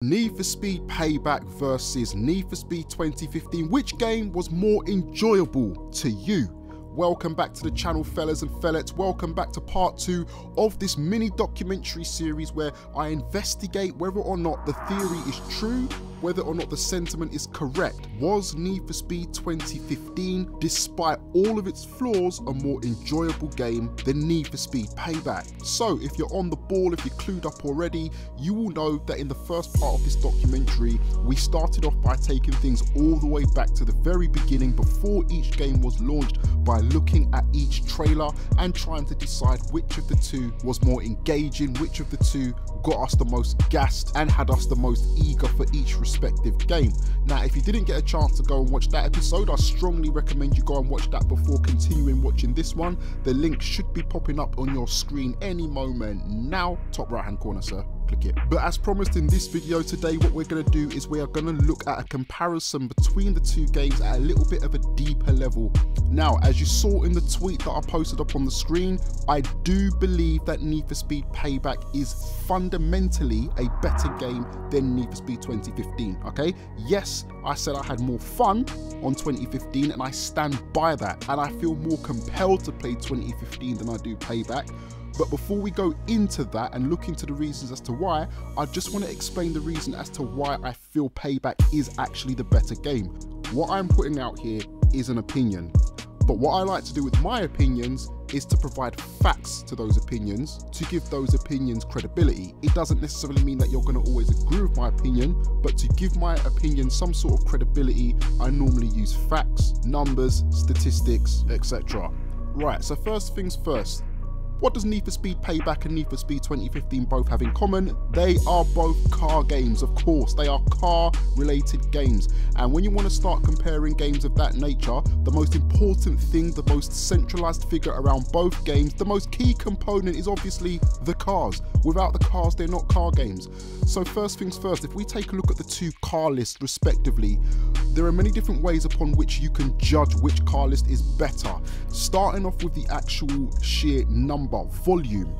Need for Speed Payback versus Need for Speed 2015. Which game was more enjoyable to you? Welcome back to the channel, fellas and fellettes. Welcome back to part 2 of this mini documentary series where I investigate whether or not the theory is true, whether or not the sentiment is correct. Was Need for Speed 2015, despite all of its flaws, a more enjoyable game than Need for Speed Payback? So if you're on the ball, if you're clued up already, you will know that in the first part of this documentary, we started off by taking things all the way back to the very beginning before each game was launched, by looking at each trailer and trying to decide which of the two was more engaging, which of the two got us the most gassed and had us the most eager for each respective game. Now, if you didn't get a chance to go and watch that episode, I strongly recommend you go and watch that before continuing watching this one. The link should be popping up on your screen any moment now. Top right hand corner, sir. Click it. But as promised, in this video today, what we're going to do is we are going to look at a comparison between the two games at a little bit of a deeper level. Now, as you saw in the tweet that I posted up on the screen, I do believe that Need for Speed Payback is fundamentally a better game than Need for Speed 2015, okay? Yes, I said I had more fun on 2015 and I stand by that, and I feel more compelled to play 2015 than I do Payback. But before we go into that and look into the reasons as to why, I just want to explain the reason as to why I feel Payback is actually the better game. What I'm putting out here is an opinion. But what I like to do with my opinions is to provide facts to those opinions, to give those opinions credibility. It doesn't necessarily mean that you're going to always agree with my opinion, but to give my opinion some sort of credibility, I normally use facts, numbers, statistics, etc. Right, so first things first. What does Need for Speed Payback and Need for Speed 2015 both have in common? They are both car games, of course. They are car-related games. And when you want to start comparing games of that nature, the most important thing, the most centralized figure around both games, the most key component is obviously the cars. Without the cars, they're not car games. So first things first, if we take a look at the two car lists respectively, there are many different ways upon which you can judge which car list is better. Starting off with the actual sheer number, volume.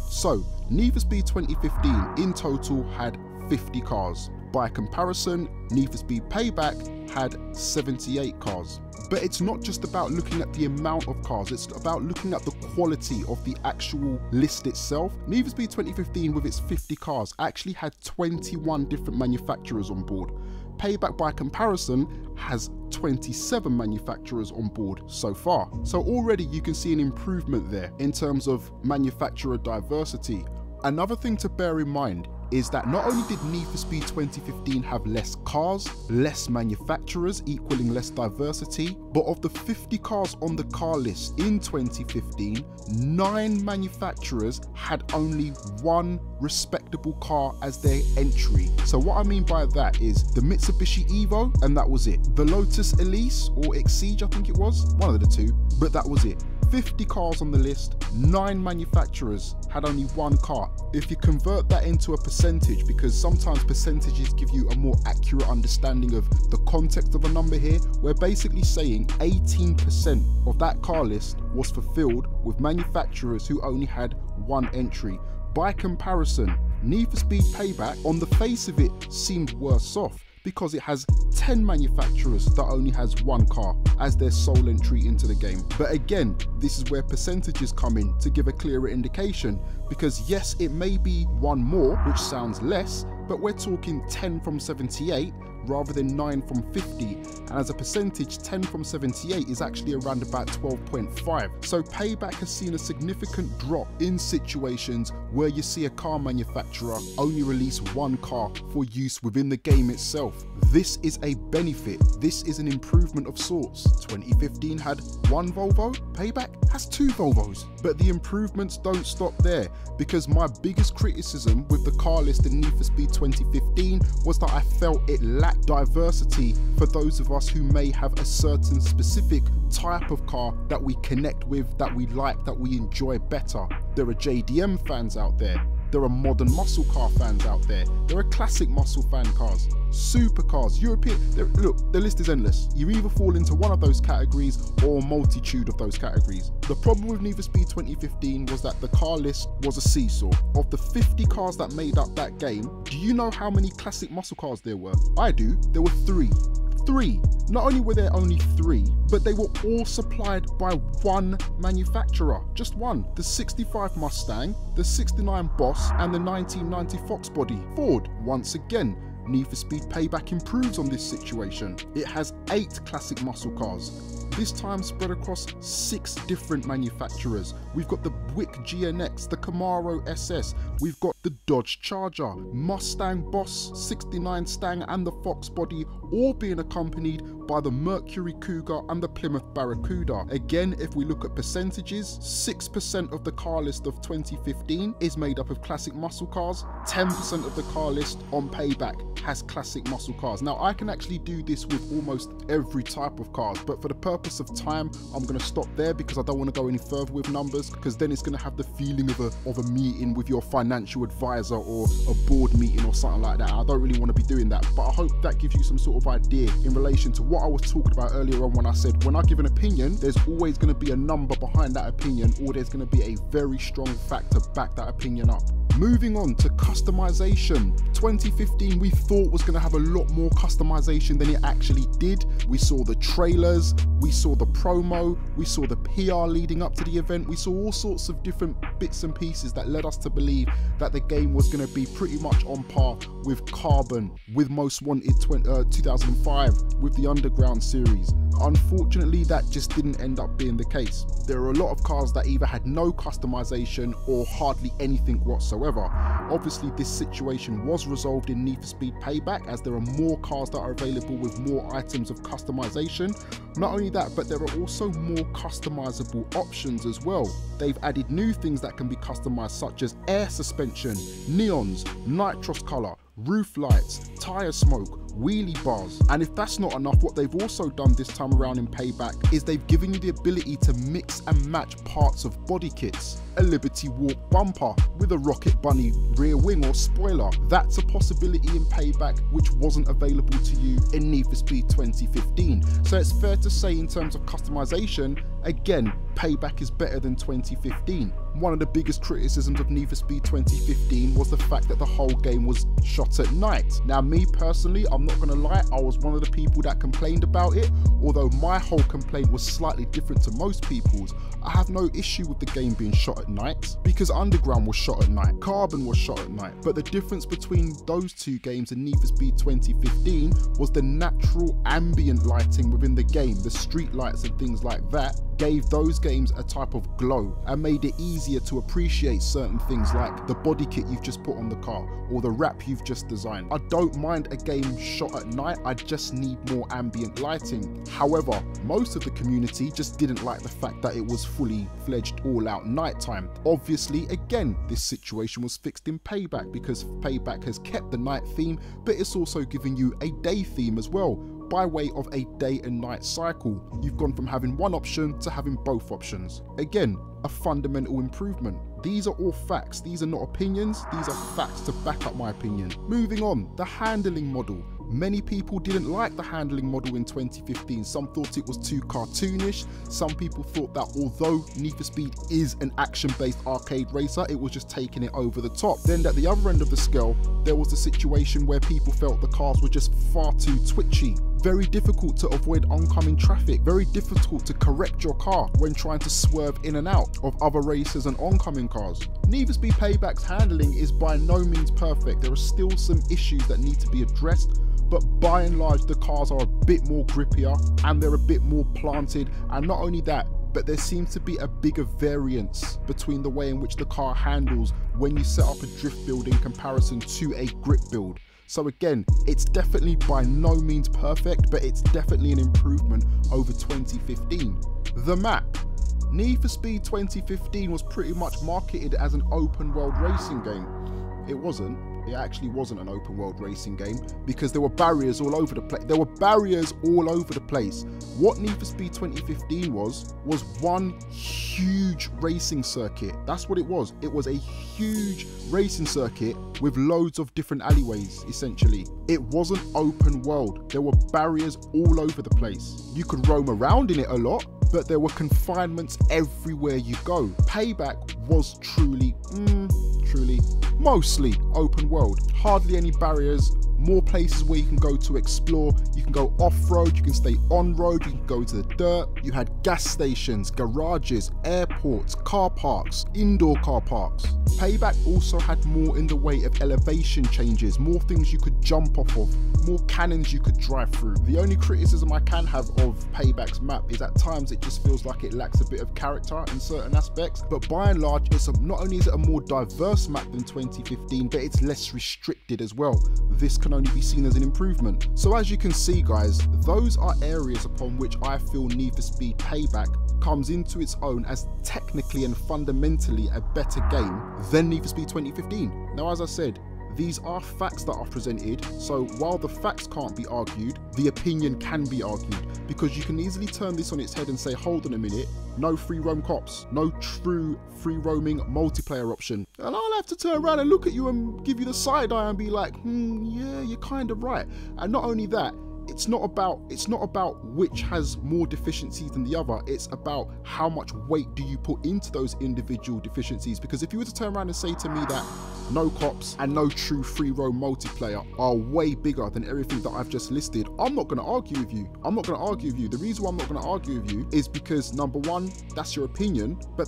So Need for Speed 2015 in total had 50 cars. By comparison, Need for Speed Payback had 78 cars. But it's not just about looking at the amount of cars, it's about looking at the quality of the actual list itself. Need for Speed 2015 with its 50 cars actually had 21 different manufacturers on board. Payback by comparison has 27 manufacturers on board so far. So already you can see an improvement there in terms of manufacturer diversity. Another thing to bear in mind is that not only did Need for Speed 2015 have less cars, less manufacturers equaling less diversity, but of the 50 cars on the car list in 2015, 9 manufacturers had only one respectable car as their entry. So what I mean by that is the Mitsubishi Evo, and that was it. The Lotus Elise or Exige, I think it was, one of the two, but that was it. 50 cars on the list, 9 manufacturers had only one car. If you convert that into a percentage, because sometimes percentages give you a more accurate understanding of the context of a number here, we're basically saying 18% of that car list was fulfilled with manufacturers who only had one entry. By comparison, Need for Speed Payback, on the face of it, seemed worse off, because it has 10 manufacturers that only has one car as their sole entry into the game. But again, this is where percentages come in to give a clearer indication, because yes, it may be one more, which sounds less, but we're talking 10 from 78 rather than 9 from 50, and as a percentage, 10 from 78 is actually around about 12.5. So Payback has seen a significant drop in situations where you see a car manufacturer only release one car for use within the game itself. This is a benefit, this is an improvement of sorts. 2015 had one Volvo, Payback has 2 Volvos. But the improvements don't stop there, because my biggest criticism with the car list in Need for Speed 2015 was that I felt it lacked diversity for those of us who may have a certain specific type of car that we connect with, that we like, that we enjoy better. There are JDM fans out there There are modern muscle car fans out there. There are classic muscle fan cars, supercars, European. Look, the list is endless. You either fall into one of those categories or a multitude of those categories. The problem with Need for Speed 2015 was that the car list was a seesaw. Of the 50 cars that made up that game, do you know how many classic muscle cars there were? I do. There were 3. 3. Not only were there only 3, but they were all supplied by one manufacturer. Just one. The 65 Mustang, the 69 Boss, and the 1990 Fox body. Ford. Once again, Need for Speed Payback improves on this situation. It has 8 classic muscle cars, this time spread across 6 different manufacturers. We've got the Buick GNX, the Camaro SS, we've got the Dodge Charger, Mustang Boss, 69 Stang and the Fox body, all being accompanied by the Mercury Cougar and the Plymouth Barracuda. Again, if we look at percentages, 6% of the car list of 2015 is made up of classic muscle cars, 10% of the car list on Payback has classic muscle cars. Now I can actually do this with almost every type of cars, but for the purpose of time, I'm going to stop there because I don't want to go any further with numbers, because then it's going to have the feeling of a meeting with your financial advisor or a board meeting or something like that. I don't really want to be doing that, but I hope that gives you some sort of idea in relation to what I was talking about earlier on when I said when I give an opinion, there's always going to be a number behind that opinion, or there's going to be a very strong fact to back that opinion up. Moving on to customization. 2015 we thought was going to have a lot more customization than it actually did. We saw the trailers, we saw the promo, we saw the PR leading up to the event, we saw all sorts of different bits and pieces that led us to believe that the game was going to be pretty much on par with Carbon, with Most Wanted 2005, with the Underground series. Unfortunately, that just didn't end up being the case. There are a lot of cars that either had no customization or hardly anything whatsoever. Obviously, this situation was resolved in Need for Speed Payback, as there are more cars that are available with more items of customization. Not only that, but there are also more customizable options as well. They've added new things that can be customized, such as air suspension, neons, nitrous color, roof lights, tire smoke, wheelie bars. And if that's not enough, what they've also done this time around in Payback is they've given you the ability to mix and match parts of body kits. A Liberty Walk bumper with a Rocket Bunny rear wing or spoiler. That's a possibility in Payback which wasn't available to you in Need for Speed 2015. So it's fair to say, in terms of customization, again, Payback is better than 2015. One of the biggest criticisms of Need for Speed 2015 was the fact that the whole game was shot at night. Now, me personally, I'm not gonna lie, I was one of the people that complained about it, although my whole complaint was slightly different to most people's. I have no issue with the game being shot at night, because Underground was shot at night, Carbon was shot at night, but the difference between those two games and Need for Speed 2015 was the natural ambient lighting within the game. The street lights and things like that gave those games a type of glow and made it easier to appreciate certain things like the body kit you've just put on the car or the wrap you've just designed. I don't mind a game shot at night, I just need more ambient lighting. However, most of the community just didn't like the fact that it was fully fledged all out nighttime. Obviously, again, this situation was fixed in Payback, because Payback has kept the night theme, but it's also giving you a day theme as well, by way of a day and night cycle. You've gone from having one option to having both options. Again, a fundamental improvement. These are all facts, these are not opinions, these are facts to back up my opinion. Moving on, the handling model. Many people didn't like the handling model in 2015. Some thought it was too cartoonish. Some people thought that although Need for Speed is an action-based arcade racer, it was just taking it over the top. Then at the other end of the scale, there was the situation where people felt the cars were just far too twitchy. Very difficult to avoid oncoming traffic, very difficult to correct your car when trying to swerve in and out of other racers and oncoming cars. Need for Speed Payback's handling is by no means perfect. There are still some issues that need to be addressed, but by and large the cars are a bit more grippier and they're a bit more planted. And not only that, but there seems to be a bigger variance between the way in which the car handles when you set up a drift build in comparison to a grip build. So again, it's definitely by no means perfect, but it's definitely an improvement over 2015. The map. Need for Speed 2015 was pretty much marketed as an open world racing game. It wasn't. it actually wasn't an open world racing game because there were barriers all over the place. There were barriers all over the place. What Need for Speed 2015 was one huge racing circuit. That's what it was. It was a huge racing circuit with loads of different alleyways, essentially. It wasn't open world. There were barriers all over the place. You could roam around in it a lot, but there were confinements everywhere you go. Payback was truly, mostly open world. Hardly any barriers, more places where you can go to explore. You can go off-road, you can stay on-road, you can go to the dirt. You had gas stations, garages, airports, car parks, indoor car parks. Payback also had more in the way of elevation changes, more things you could jump off of, more cannons you could drive through. The only criticism I can have of Payback's map is at times it just feels like it lacks a bit of character in certain aspects, but by and large, not only is it a more diverse map than 2015, but it's less restricted as well. This can only be seen as an improvement. So as you can see, guys, those are areas upon which I feel Need for Speed Payback comes into its own as technically and fundamentally a better game than Need for Speed 2015. Now, as I said, these are facts that are presented, so while the facts can't be argued, the opinion can be argued, because you can easily turn this on its head and say, hold on a minute, no free roam cops, no true free roaming multiplayer option. And I'll have to turn around and look at you and give you the side eye and be like, yeah, you're kind of right. And not only that, it's not about which has more deficiencies than the other. It's about how much weight do you put into those individual deficiencies. Because if you were to turn around and say to me that no cops and no true free roam multiplayer are way bigger than everything that I've just listed, I'm not going to argue with you. I'm not going to argue with you. The reason why I'm not going to argue with you is because, number one, that's your opinion, but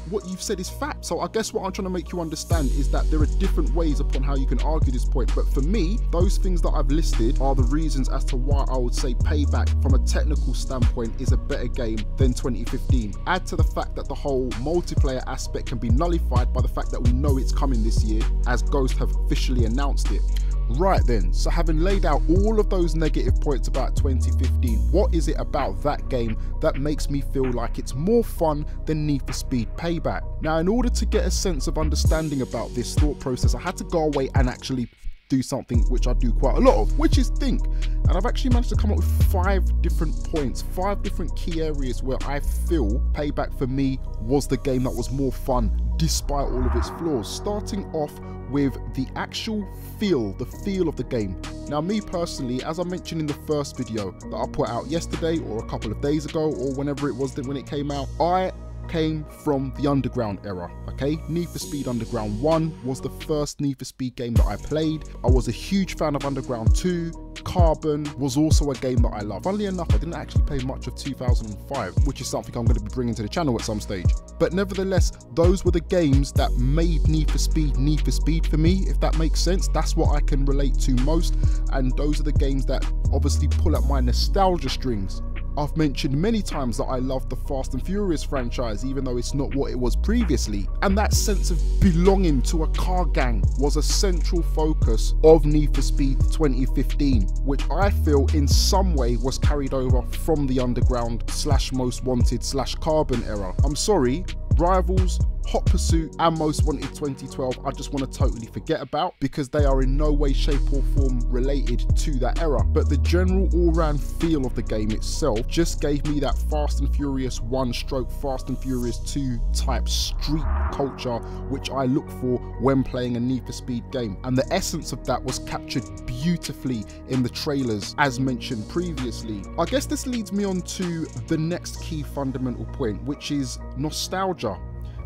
what you've said is fact. So I guess what I'm trying to make you understand is that there are different ways upon how you can argue this point. But for me, those things that I've listed are the reasons as to why I would say Payback from a technical standpoint is a better game than 2015. Add to the fact that the whole multiplayer aspect can be nullified by the fact that we know it's coming this year, as Ghost have officially announced it. Right then, so having laid out all of those negative points about 2015, what is it about that game that makes me feel like it's more fun than Need for Speed Payback? Now, in order to get a sense of understanding about this thought process, I had to go away and actually do something which I do quite a lot of, which is think. And I've actually managed to come up with 5 different points, 5 different key areas where I feel Payback for me was the game that was more fun despite all of its flaws. Starting off with the actual feel, the feel of the game. Now, me personally, as I mentioned in the first video that I put out yesterday or a couple of days ago or whenever it was when it came out, I came from the Underground era, okay? Need for Speed Underground 1 was the first Need for Speed game that I played. I was a huge fan of Underground 2. Carbon was also a game that I love. Funnily enough, I didn't actually play much of 2005, which is something I'm going to be bringing to the channel at some stage. But nevertheless, those were the games that made Need for Speed for me, if that makes sense. That's what I can relate to most, and those are the games that obviously pull at my nostalgia strings. I've mentioned many times that I love the Fast and Furious franchise, even though it's not what it was previously. And that sense of belonging to a car gang was a central focus of Need for Speed 2015, which I feel in some way was carried over from the Underground / Most Wanted / Carbon era. I'm sorry, Rivals, Hot Pursuit and Most Wanted 2012 I just want to totally forget about, because they are in no way, shape or form related to that era. But the general all-round feel of the game itself just gave me that Fast and Furious 1 / Fast and Furious 2 type street culture which I look for when playing a Need for Speed game, and the essence of that was captured beautifully in the trailers as mentioned previously. I guess this leads me on to the next key fundamental point, which is nostalgia.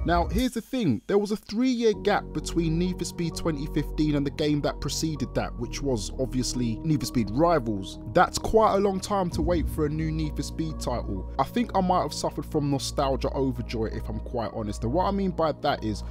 Now, here's the thing, there was a 3-year gap between Need for Speed 2015 and the game that preceded that, which was obviously Need for Speed Rivals. That's quite a long time to wait for a new Need for Speed title. I think I might have suffered from nostalgia overjoy, if I'm quite honest. And what I mean by that is,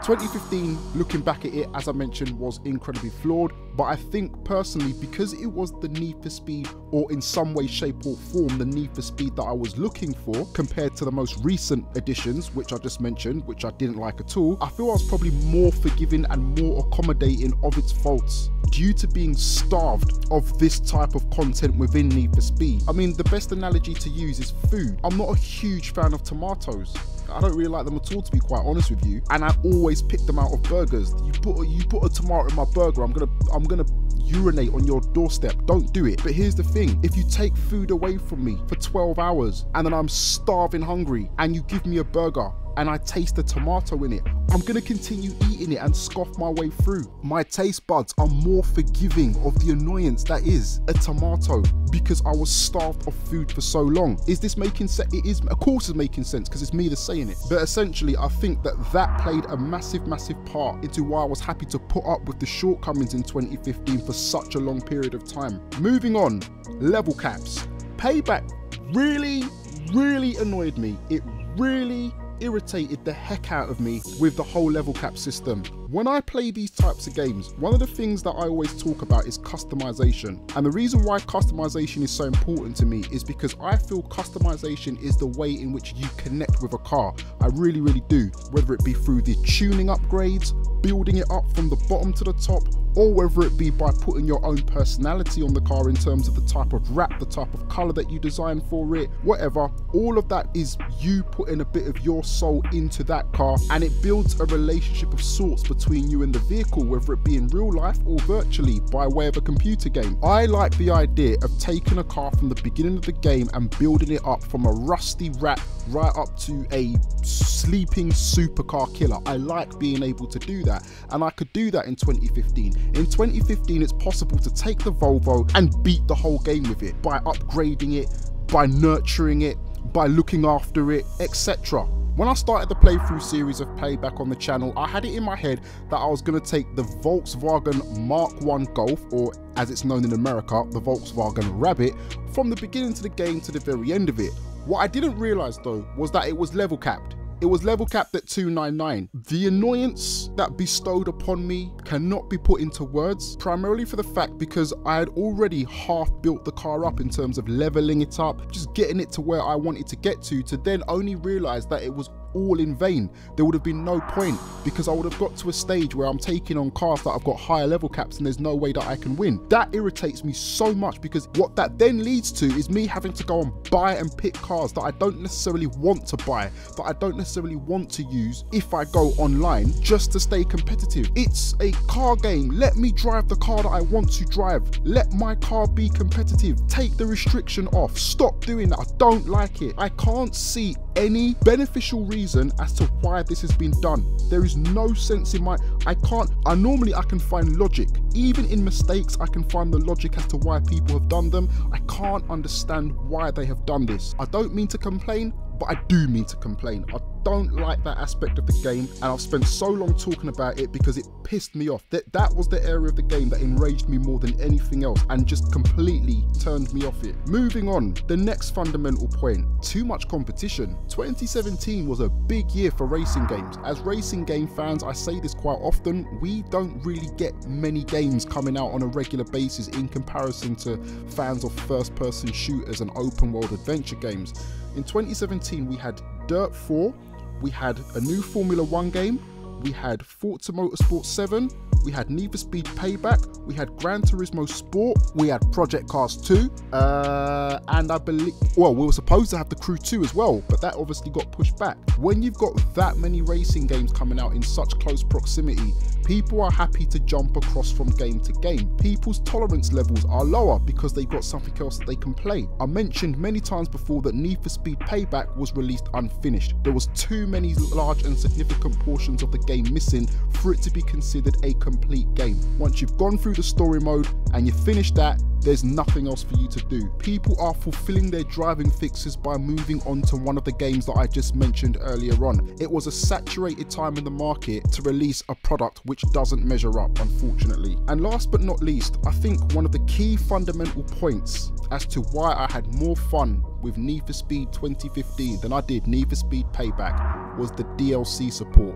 2015, looking back at it, as I mentioned, was incredibly flawed, but I think personally, because it was the Need for Speed, or in some way, shape or form, the Need for Speed that I was looking for, compared to the most recent editions, which I just mentioned, which I didn't like at all, I feel I was probably more forgiving and more accommodating of its faults, due to being starved of this type of content within Need for Speed. I mean, the best analogy to use is food. I'm not a huge fan of tomatoes. I don't really like them at all, to be quite honest with you. And I always pick them out of burgers. You put a tomato in my burger, I'm gonna urinate on your doorstep. Don't do it. But here's the thing, if you take food away from me for 12 hours and then I'm starving hungry and you give me a burger and I taste the tomato in it, I'm gonna continue eating it and scoff my way through. My taste buds are more forgiving of the annoyance that is a tomato because I was starved of food for so long. Is this making sense? It is, of course it's making sense because it's me that's saying it. But essentially, I think that played a massive part into why I was happy to put up with the shortcomings in 2015 for such a long period of time. Moving on, level caps. Payback really annoyed me. It really irritated the heck out of me with the whole level cap system. When I play these types of games, one of the things that I always talk about is customization. And the reason why customization is so important to me is because I feel customization is the way in which you connect with a car. I really do. Whether it be through the tuning upgrades, building it up from the bottom to the top, or whether it be by putting your own personality on the car in terms of the type of wrap, the type of color that you design for it, whatever. All of that is you putting a bit of your soul into that car, and it builds a relationship of sorts between you and the vehicle, whether it be in real life or virtually by way of a computer game. I like the idea of taking a car from the beginning of the game and building it up from a rusty wrap right up to a sleeping supercar killer. I like being able to do that, and I could do that in 2015. In 2015, it's possible to take the Volvo and beat the whole game with it by upgrading it, by nurturing it, by looking after it, etc. When I started the playthrough series of Payback on the channel, I had it in my head that I was going to take the Volkswagen Mark 1 Golf, or as it's known in America, the Volkswagen Rabbit, from the beginning to the game to the very end of it. What I didn't realise though was that it was level capped. It was level capped at 299. The annoyance that bestowed upon me cannot be put into words, primarily for the fact because I had already half built the car up in terms of leveling it up, just getting it to where I wanted to get to then only realise that it was all in vain. There would have been no point, because I would have got to a stage where I'm taking on cars that have got higher level caps and there's no way that I can win. That irritates me so much, because what that then leads to is me having to go and buy and pick cars that I don't necessarily want to buy, that I don't necessarily want to use if I go online, just to stay competitive. It's a car game. Let me drive the car that I want to drive. Let my car be competitive. Take the restriction off. Stop doing that. I don't like it. I can't see any beneficial reason as to why this has been done. There is no sense in normally I can find logic. Even in mistakes, I can find the logic as to why people have done them. I can't understand why they have done this. I don't mean to complain, but I do mean to complain. I don't like that aspect of the game, and I've spent so long talking about it because it pissed me off. That was the area of the game that enraged me more than anything else and just completely turned me off it. Moving on, the next fundamental point, too much competition. 2017 was a big year for racing games. As racing game fans, I say this quite often, we don't really get many games coming out on a regular basis in comparison to fans of first-person shooters and open-world adventure games. In 2017, we had Dirt 4, we had a new Formula 1 game, we had Forza Motorsport 7, we had Need For Speed Payback, we had Gran Turismo Sport, we had Project Cars 2, and I believe, well, we were supposed to have The Crew 2 as well, but that obviously got pushed back. When you've got that many racing games coming out in such close proximity, people are happy to jump across from game to game. People's tolerance levels are lower because they've got something else that they can play. I mentioned many times before that Need For Speed Payback was released unfinished. There was too many large and significant portions of the game missing for it to be considered a complete game. Once you've gone through the story mode and you finish that, there's nothing else for you to do. People are fulfilling their driving fixes by moving on to one of the games that I just mentioned earlier on. It was a saturated time in the market to release a product which doesn't measure up, unfortunately. And last but not least, I think one of the key fundamental points as to why I had more fun with Need For Speed 2015 than I did Need For Speed Payback was the DLC support.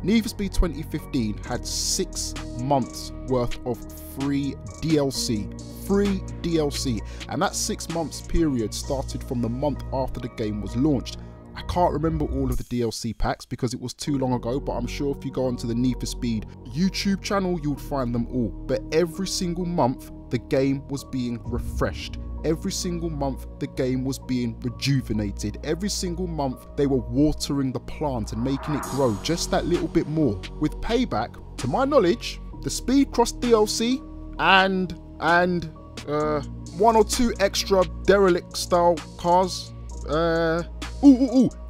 Need For Speed 2015 had 6 months worth of free DLC, and that 6 months period started from the month after the game was launched. I can't remember all of the DLC packs because it was too long ago, but I'm sure if you go onto the Need For Speed YouTube channel, you'll find them all. But every single month, the game was being refreshed. every single month the game was being rejuvenated. Every single month they were watering the plant and making it grow just that little bit more. With Payback, to my knowledge, the Speed Cross DLC and one or two extra derelict style cars,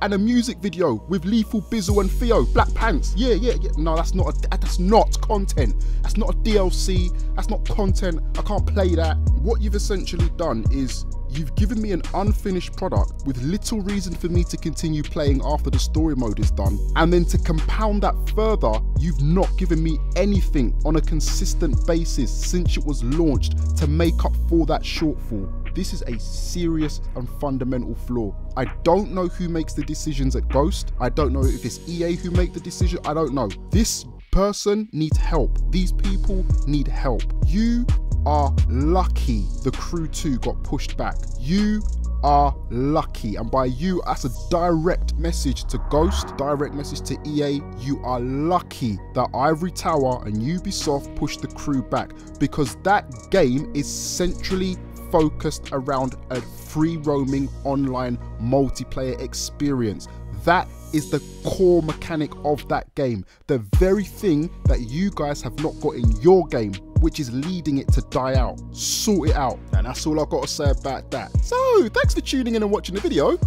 and a music video with Lethal Bizzle and Theo, Black Pants. Yeah. No, that's not content. That's not a DLC. That's not content. I can't play that. What you've essentially done is you've given me an unfinished product with little reason for me to continue playing after the story mode is done. And then to compound that further, you've not given me anything on a consistent basis since it was launched to make up for that shortfall. This is a serious and fundamental flaw. I don't know who makes the decisions at Ghost. I don't know if it's EA who make the decision. I don't know. This person needs help. These people need help. You are lucky the Crew 2 got pushed back. You are lucky, and by you, that's a direct message to Ghost, direct message to EA. You are lucky that Ivory Tower and Ubisoft pushed the Crew back, because that game is centrally focused around a free roaming online multiplayer experience. That is the core mechanic of that game, the very thing that you guys have not got in your game, which is leading it to die out. Sort it out. And that's all I've got to say about that. So thanks for tuning in and watching the video.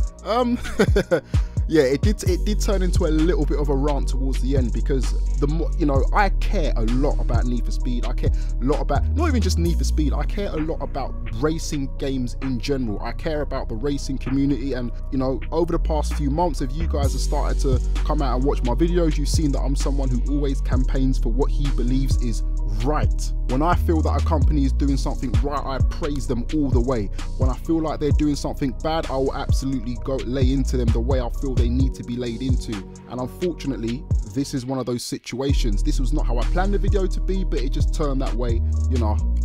Yeah, it did turn into a little bit of a rant towards the end, because I care a lot about Need for Speed. I care a lot about, not even just Need for Speed, I care a lot about racing games in general. I care about the racing community, and over the past few months, if you guys have started to come out and watch my videos, you've seen that I'm someone who always campaigns for what he believes is right. When I feel that a company is doing something right, I praise them all the way. When I feel like they're doing something bad, I will absolutely go lay into them the way I feel they need to be laid into. And unfortunately, this is one of those situations. This was not how I planned the video to be, but it just turned that way,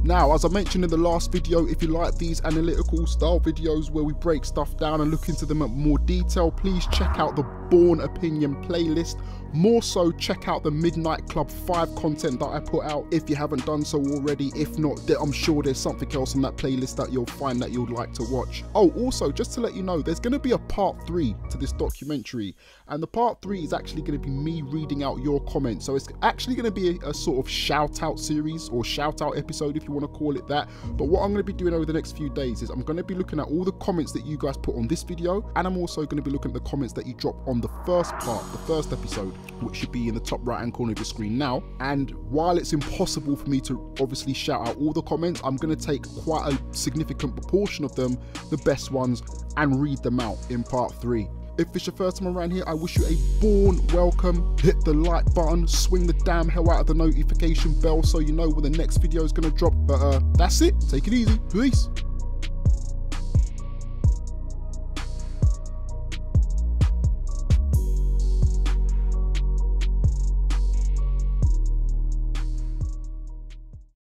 Now, as I mentioned in the last video, if you like these analytical style videos where we break stuff down and look into them at more detail, please check out the BOURNE Opinion playlist. More so, check out the Midnight Club 5 content that I put out if you haven't done so already. If not, I'm sure there's something else on that playlist that you'll find that you'd like to watch. Oh, also, just to let you know, there's going to be a part 3 to this documentary, and the part 3 is actually going to be me reading out your comments. So it's actually going to be a sort of shout out series, or shout out episode if you want to call it that. But what I'm going to be doing over the next few days is I'm going to be looking at all the comments that you guys put on this video, and I'm also going to be looking at the comments that you drop on the first part, the first episode, which should be in the top right hand corner of your screen now. And while it's impossible for me to obviously shout out all the comments, I'm going to take quite a significant proportion of them, the best ones, and read them out in part 3. If it's your first time around here, I wish you a BOURNE welcome. Hit the like button, swing the damn hell out of the notification bell so you know when the next video is going to drop. But that's it. Take it easy. Peace.